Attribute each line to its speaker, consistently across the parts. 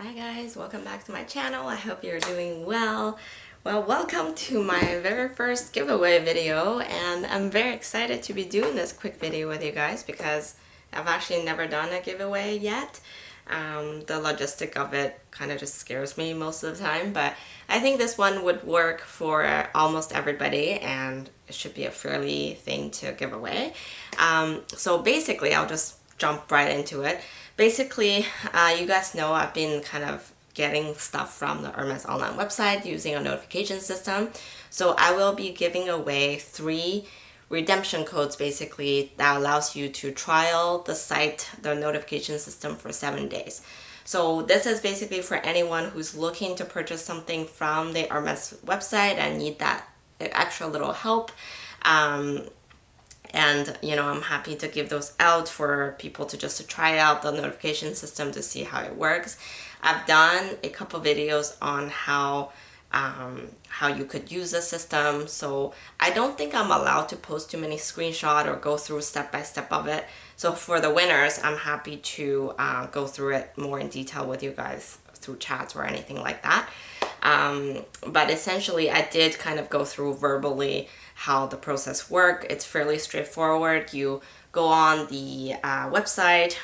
Speaker 1: Hi guys, welcome back to my channel. I hope you're doing well. Well, welcome to my very first giveaway video, and I'm very excited to be doing this quick video with you guys because I've actually never done a giveaway yet. The logistic of it kind of just scares me most of the time, but I think this one would work for almost everybody and it should be a fairly thing to give away. So basically, I'll just jump right into it. Basically, you guys know I've been kind of getting stuff from the Hermes online website using a notification system. So I will be giving away 3 redemption codes basically that allows you to trial the site, the notification system for 7 days. So this is basically for anyone who's looking to purchase something from the Hermes website and need that extra little help. And I'm happy to give those out for people to try out the notification system to see how it works. I've done a couple videos on how you could use the system, so I don't think I'm allowed to post too many screenshots or go through step by step of it. So for the winners, I'm happy to go through it more in detail with you guys through chats or anything like that. But essentially I did kind of go through verbally how the process works. It's fairly straightforward. You go on the website,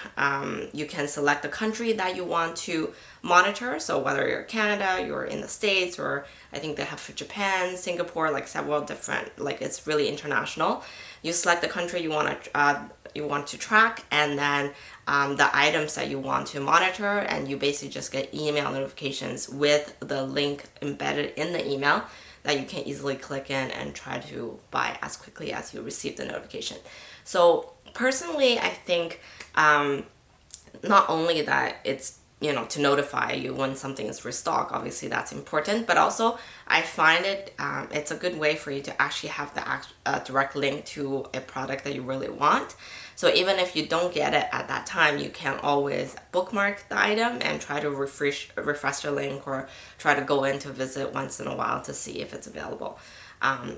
Speaker 1: you can select the country that you want to monitor. So whether you're Canada, you're in the States, or I think they have for Japan, Singapore, like several different, like it's really international. You select the country you want to track, and then the items that you want to monitor, and you basically just get email notifications with the link embedded in the email that you can easily click in and try to buy as quickly as you receive the notification. So personally, I think not only that it's to notify you when something is restocked, obviously that's important, but also I find it's a good way for you to actually have the direct link to a product that you really want. So even if you don't get it at that time, you can always bookmark the item and try to refresh the link, or try to go in to visit once in a while to see if it's available.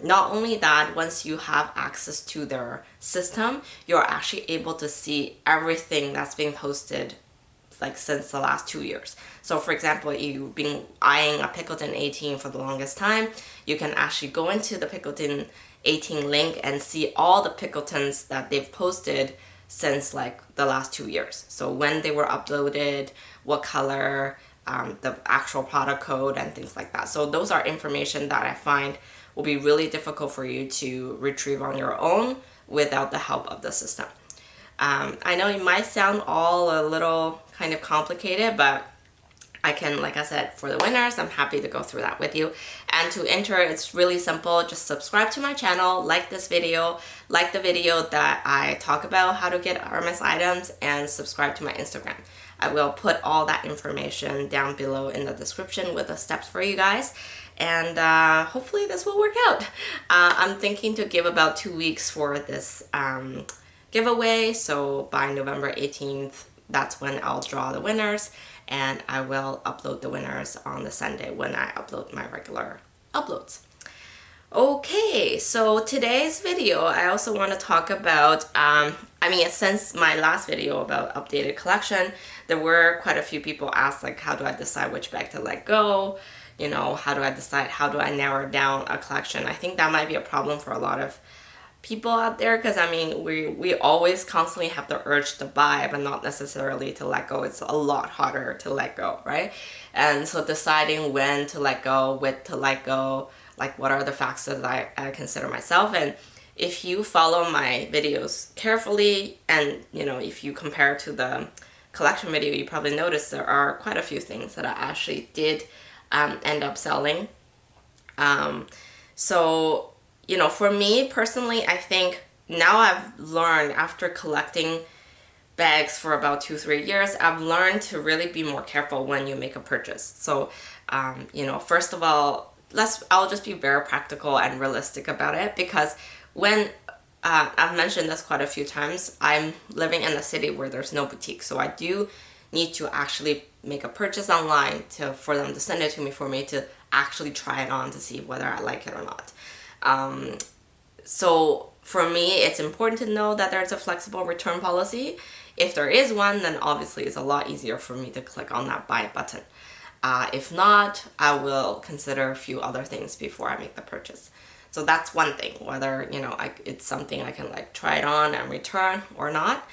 Speaker 1: Not only that, once you have access to their system, you're actually able to see everything that's being posted like since the last 2 years. So for example, you've been eyeing a Pickleton 18 for the longest time, you can actually go into the Pickleton 18 link and see all the Pickletons that they've posted since like the last 2 years. So when they were uploaded, what color, the actual product code, and things like that. So those are information that I find will be really difficult for you to retrieve on your own without the help of the system. I know it might sound all a little kind of complicated, but I can, like I said, for the winners, I'm happy to go through that with you. And to enter, it's really simple. Just subscribe to my channel, like this video, like the video that I talk about how to get Hermes items, and subscribe to my Instagram. I will put all that information down below in the description with the steps for you guys. And hopefully this will work out. I'm thinking to give about 2 weeks for this giveaway. So by November 18th, that's when I'll draw the winners, and I will upload the winners on the Sunday when I upload my regular uploads. Okay, so today's video, I also want to talk about, since my last video about updated collection, there were quite a few people asked, like, how do I decide which bag to let go? How do I decide, how do I narrow down a collection? I think that might be a problem for a lot of people out there, because we always constantly have the urge to buy but not necessarily to let go. It's a lot harder to let go, right? And so deciding when to let go, with to let go, like what are the factors that I consider myself. And if you follow my videos carefully, and if you compare to the collection video, you probably notice there are quite a few things that I actually did end up selling. So for me personally, I think now I've learned, after collecting bags for about 2-3 years, I've learned to really be more careful when you make a purchase. So, first of all, I'll just be very practical and realistic about it, because when I've mentioned this quite a few times, I'm living in a city where there's no boutique. So I do need to actually make a purchase online for them to send it to me, for me to actually try it on to see whether I like it or not. So For me, it's important to know that there's a flexible return policy. If there is one, then obviously it's a lot easier for me to click on that buy button. If not, I will consider a few other things before I make the purchase. So that's one thing, whether, you know, it's something I can like try it on and return or not.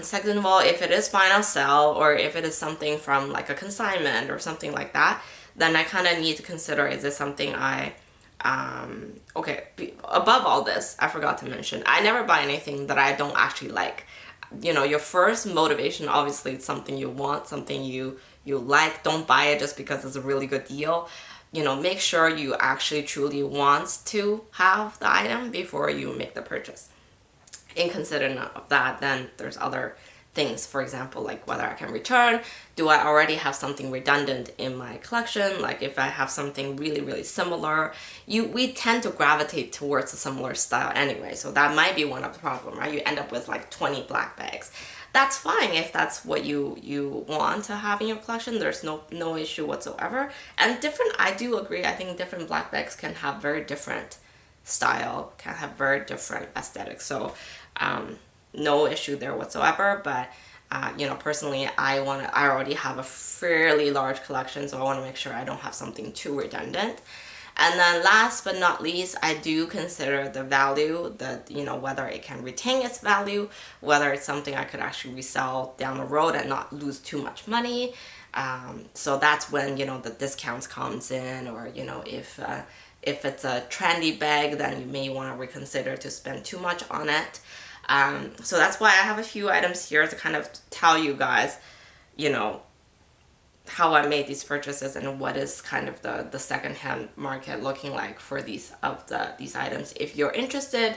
Speaker 1: Second of all, if it is final sell, or if it is something from like a consignment or something like that, then I kind of need to consider, is this something okay, above all this, I forgot to mention, I never buy anything that I don't actually like. You know, your first motivation, obviously, it's something you want, something you like. Don't buy it just because it's a really good deal. You know, make sure you actually truly want to have the item before you make the purchase. In considering of that, then there's other things, for example, like whether I can return. Do I already have something redundant in my collection? Like if I have something really similar, we tend to gravitate towards a similar style anyway, so that might be one of the problem, right? You end up with like 20 black bags. That's fine if that's what you want to have in your collection. There's no issue whatsoever. And I do agree, I think different black bags can have very different style, can have very different aesthetics. So no issue there whatsoever. But you know, personally, I already have a fairly large collection, so I want to make sure I don't have something too redundant. And then last but not least, I do consider the value, that, you know, whether it can retain its value, whether it's something I could actually resell down the road and not lose too much money. So that's when, you know, the discounts comes in, or, you know, if it's a trendy bag, then you may want to reconsider to spend too much on it. So that's why I have a few items here to kind of tell you guys, you know, how I made these purchases and what is kind of the secondhand market looking like for these items. If you're interested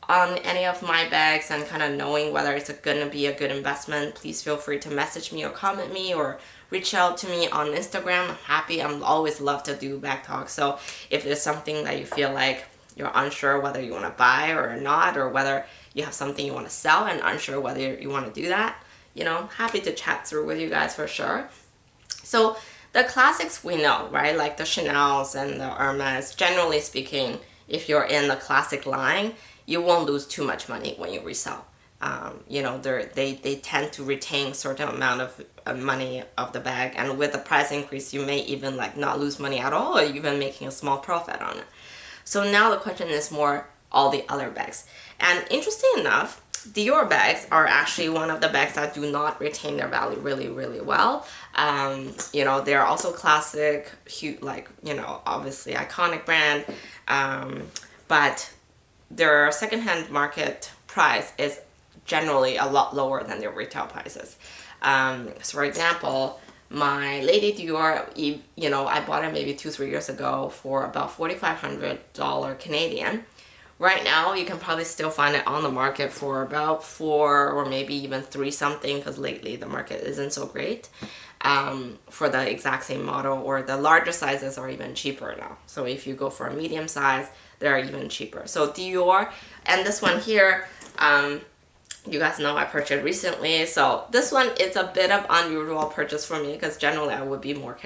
Speaker 1: on any of my bags and kind of knowing whether it's gonna be a good investment, please feel free to message me or comment me or reach out to me on Instagram. I'm always love to do bag talk. So if there's something that you feel like you're unsure whether you want to buy or not, or whether you have something you want to sell and unsure whether you want to do that, you know, happy to chat through with you guys for sure. So the classics we know, right? Like the Chanels and the Hermes, generally speaking, if you're in the classic line, you won't lose too much money when you resell. You know, they tend to retain a certain amount of money of the bag, and with the price increase, you may even like not lose money at all, or even making a small profit on it. So now the question is more all the other bags. And interesting enough, Dior bags are actually one of the bags that do not retain their value really well. You know, they're also classic, like, you know, obviously iconic brand, but their secondhand market price is generally a lot lower than their retail prices. So for example, my Lady Dior, you know, I bought it maybe 2-3 years ago for about $4,500 Canadian. Right now, you can probably still find it on the market for about 4 or maybe even 3 something, because lately the market isn't so great for the exact same model, or the larger sizes are even cheaper now. So if you go for a medium size, they're even cheaper. So Dior, and this one here, you guys know I purchased recently. So this one is a bit of unusual purchase for me, because generally I would be more,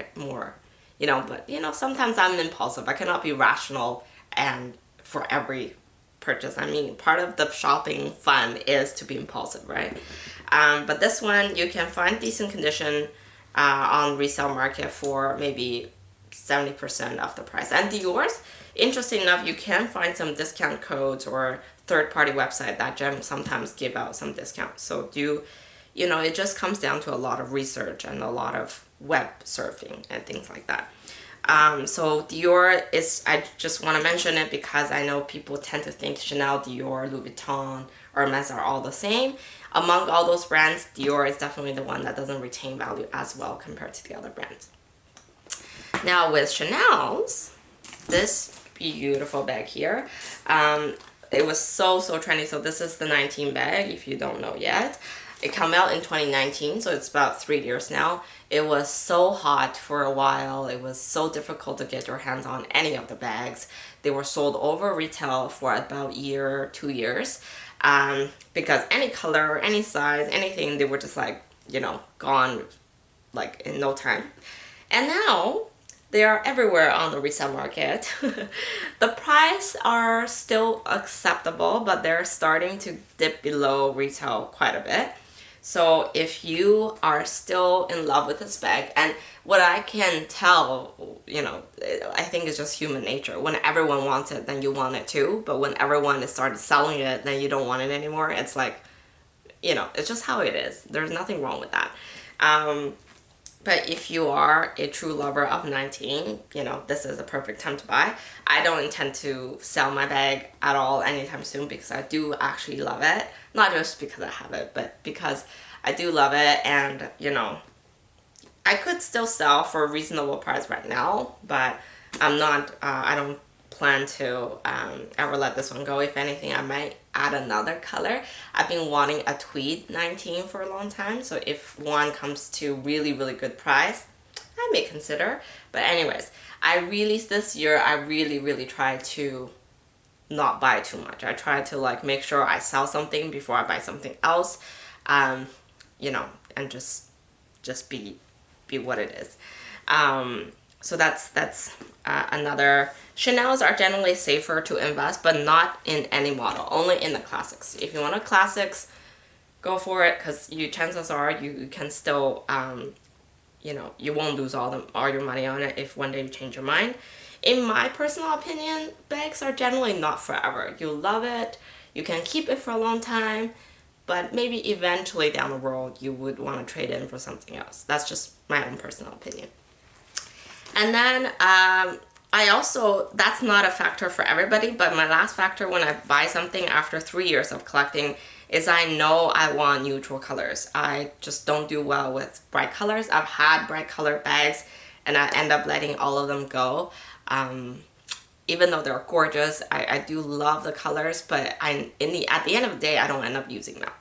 Speaker 1: you know, but you know, sometimes I'm impulsive. I cannot be rational and for every purchase. I mean, part of the shopping fun is to be impulsive, right? But this one you can find decent condition on resale market for maybe 70% of the price. And Dior's, interesting enough, you can find some discount codes or third-party website that sometimes give out some discounts. So you know, it just comes down to a lot of research and a lot of web surfing and things like that. So Dior is, I just want to mention it because I know people tend to think Chanel, Dior, Louis Vuitton, Hermes are all the same. Among all those brands, Dior is definitely the one that doesn't retain value as well compared to the other brands. Now with Chanel's, this beautiful bag here, it was so trendy. So this is the 19 bag, if you don't know yet. It came out in 2019, so it's about 3 years now. It was so hot for a while. It was so difficult to get your hands on any of the bags. They were sold over retail for about a year, 2 years, because any color, any size, anything, they were just like, you know, gone like in no time. And now They are everywhere on the resale market. The price are still acceptable, but they're starting to dip below retail quite a bit. So if you are still in love with this bag, and what I can tell, I think it's just human nature. When everyone wants it, then you want it too. But when everyone has started selling it, then you don't want it anymore. It's like, it's just how it is. There's nothing wrong with that. But if you are a true lover of 19, this is a perfect time to buy. I don't intend to sell my bag at all anytime soon because I do actually love it. Not just because I have it, but because I do love it. And, I could still sell for a reasonable price right now, but I don't plan to ever let this one go. If anything, I might add another color. I've been wanting a tweed 19 for a long time, so if one comes to really, really good price, I may consider. But anyways, this year I really tried to not buy too much. I tried to make sure I sell something before I buy something else, and just be what it is. So that's another. Chanels are generally safer to invest, but not in any model, only in the classics. If you want a classics, go for it, because chances are you can still, you won't lose all your money on it if one day you change your mind. In my personal opinion, bags are generally not forever. You love it, you can keep it for a long time, but maybe eventually down the road you would want to trade in for something else. That's just my own personal opinion. And then that's not a factor for everybody, but my last factor when I buy something after 3 years of collecting is I know I want neutral colors. I just don't do well with bright colors. I've had bright colored bags and I end up letting all of them go. Even though they're gorgeous, I do love the colors, but at the end of the day, I don't end up using them.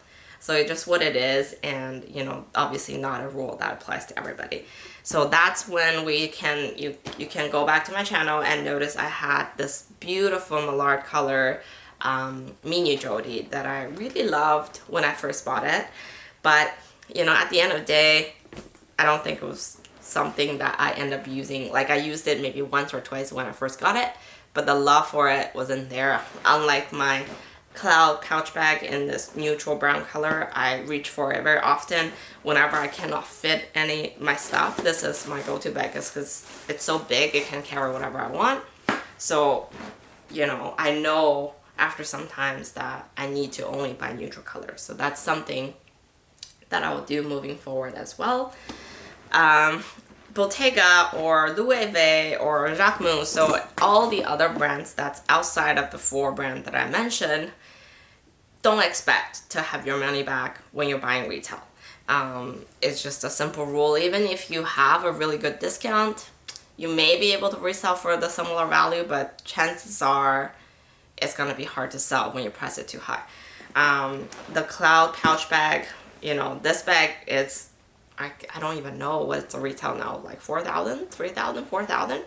Speaker 1: So it's just what it is, and obviously not a rule that applies to everybody. So that's when you can go back to my channel and notice I had this beautiful Millard color mini jodi that I really loved when I first bought it. But at the end of the day, I don't think it was something that I end up using. Like, I used it maybe once or twice when I first got it, but the love for it wasn't there. Unlike my cloud pouch bag in this neutral brown color, I reach for it very often whenever I cannot fit my stuff. This is my go-to bag because it's so big, it can carry whatever I want. So I know after some times that I need to only buy neutral colors. So that's something that I will do moving forward as well. Bottega or Louis Vuitton or Jacquemus, so all the other brands that's outside of the 4 brands that I mentioned, don't expect to have your money back when you're buying retail. It's just a simple rule. Even if you have a really good discount, you may be able to resell for the similar value, but chances are it's going to be hard to sell when you price it too high. The cloud pouch bag, this bag is, I don't even know what's the retail now, like 4,000, 3,000, 4,000.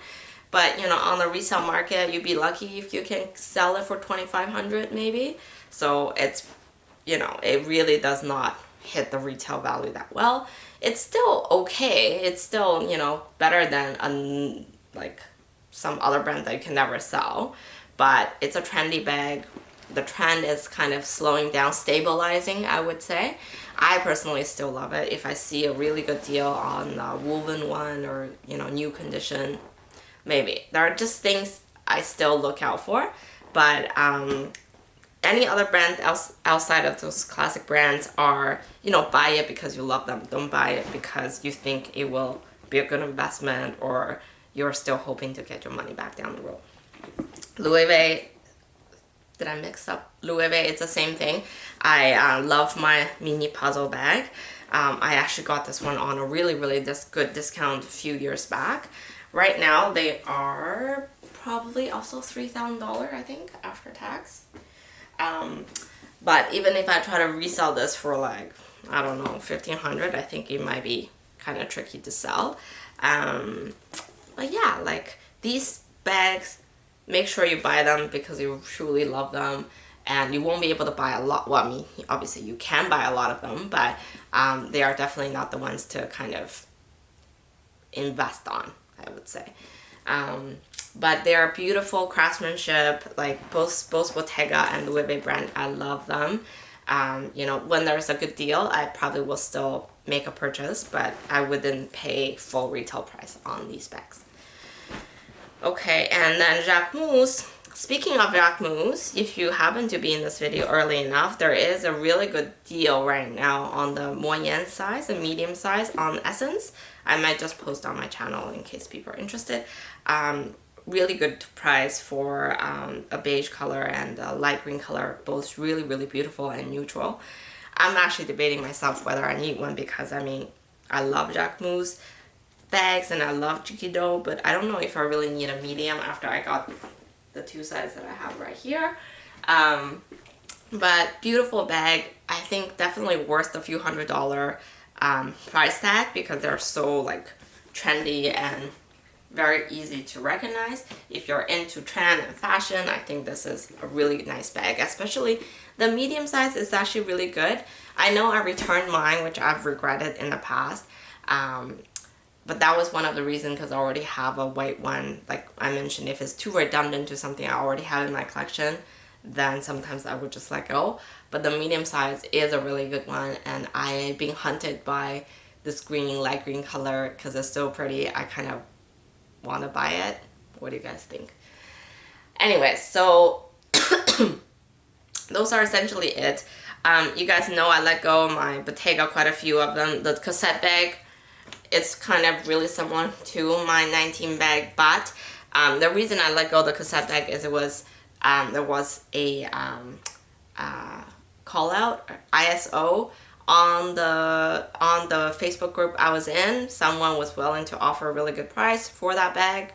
Speaker 1: But, on the resale market, you'd be lucky if you can sell it for 2,500 maybe. So it's, it really does not hit the retail value that well. It's still okay. It's still, better than some other brand that you can never sell. But it's a trendy bag. The trend is kind of slowing down, stabilizing, I would say. I personally still love it. If I see a really good deal on a woven one or, new condition, maybe. There are just things I still look out for. But any other brand outside of those classic brands are, buy it because you love them. Don't buy it because you think it will be a good investment or you're still hoping to get your money back down the road. Louis Vuitton. Did I mix up Louis Vuitton? It's the same thing. I love my mini puzzle bag. I actually got this one on a really good discount a few years back. Right now they are probably also $3,000, I think, after tax. But even if I try to resell this for I don't know, $1,500, I think it might be kind of tricky to sell. But yeah, these bags, make sure you buy them because you truly love them, and you won't be able to buy a lot. Well, I mean, obviously you can buy a lot of them, but they are definitely not the ones to kind of invest on, I would say. But they are beautiful craftsmanship, like both Bottega and Louis Vuitton brand. I love them. You know, when there's a good deal, I probably will still make a purchase, but I wouldn't pay full retail price on these bags. Okay, and then Jacquemus. Speaking of Jacquemus, if you happen to be in this video early enough, there is a really good deal right now on the moyenne size and medium size on Essence. I might just post on my channel in case people are interested. Really good price for a beige color and a light green color, both really, really beautiful and neutral. I'm actually debating myself whether I need one because, I mean, I love Jacquemus bags and I love Chiquido, but I don't know if I really need a medium after I got the two sizes that I have right here. But beautiful bag. I think definitely worth the few $100 price tag because they're so like trendy and very easy to recognize. If you're into trend and fashion, I think this is a really nice bag. Especially the medium size is actually really good. I know I returned mine, which I've regretted in the past. But that was one of the reasons because I already have a white one. Like I mentioned, if it's too redundant to something I already have in my collection, then sometimes I would just let go. But the medium size is a really good one, and I'm being hunted by this green, light green color because it's so pretty. I kind of want to buy it. What do you guys think? Anyway, so those are essentially it. You guys know I let go of my Bottega, quite a few of them. The cassette bag, it's kind of really similar to my 19 bag, but the reason I let go of the cassette bag is it was there was a call out, ISO, on the Facebook group I was in. Someone was willing to offer a really good price for that bag.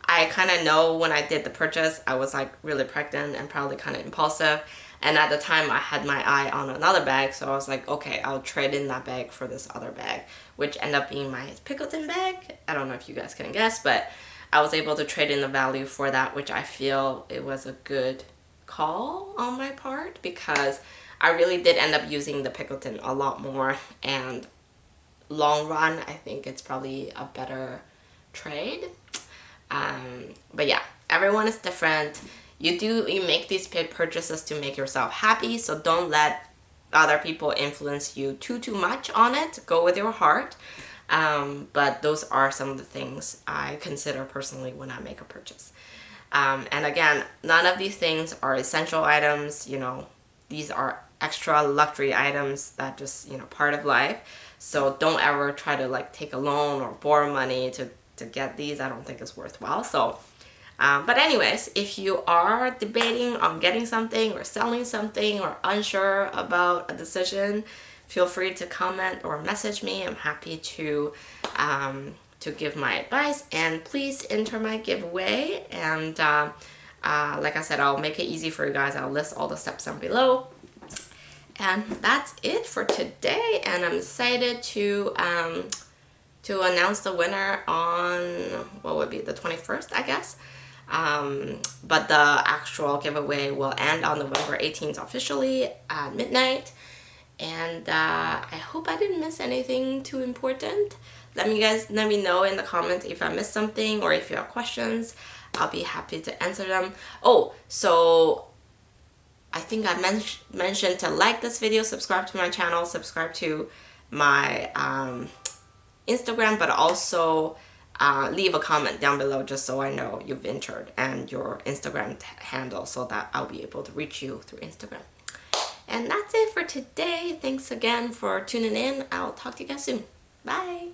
Speaker 1: I kind of know when I did the purchase, I was like really pregnant and probably kind of impulsive. And at the time I had my eye on another bag, so I was like, okay, I'll trade in that bag for this other bag, which ended up being my Pickleton bag. I don't know if you guys can guess, but I was able to trade in the value for that, which I feel it was a good call on my part because I really did end up using the Pickleton a lot more, and long run, I think it's probably a better trade. But yeah, everyone is different. You make these purchases to make yourself happy, so don't let other people influence you too much on it. Go with your heart. But those are some of the things I consider personally when I make a purchase. And again, none of these things are essential items. You know, these are extra luxury items that just, you know, part of life. So don't ever try to like take a loan or borrow money to get these. I don't think it's worthwhile. So but anyways, if you are debating on getting something or selling something or unsure about a decision, feel free to comment or message me. I'm happy to give my advice, and please enter my giveaway. And like I said, I'll make it easy for you guys. I'll list all the steps down below. And that's it for today. And I'm excited to announce the winner on, what would be, the 21st, I guess. But the actual giveaway will end on November 18th officially at midnight. And I hope I didn't miss anything too important. Let me know in the comments if I missed something or if you have questions. I'll be happy to answer them. Oh, so I think I mentioned to like this video, subscribe to my channel, subscribe to my Instagram, but also leave a comment down below just so I know you've entered and your Instagram handle so that I'll be able to reach you through Instagram. And that's it for today. Thanks again for tuning in. I'll talk to you guys soon. Bye.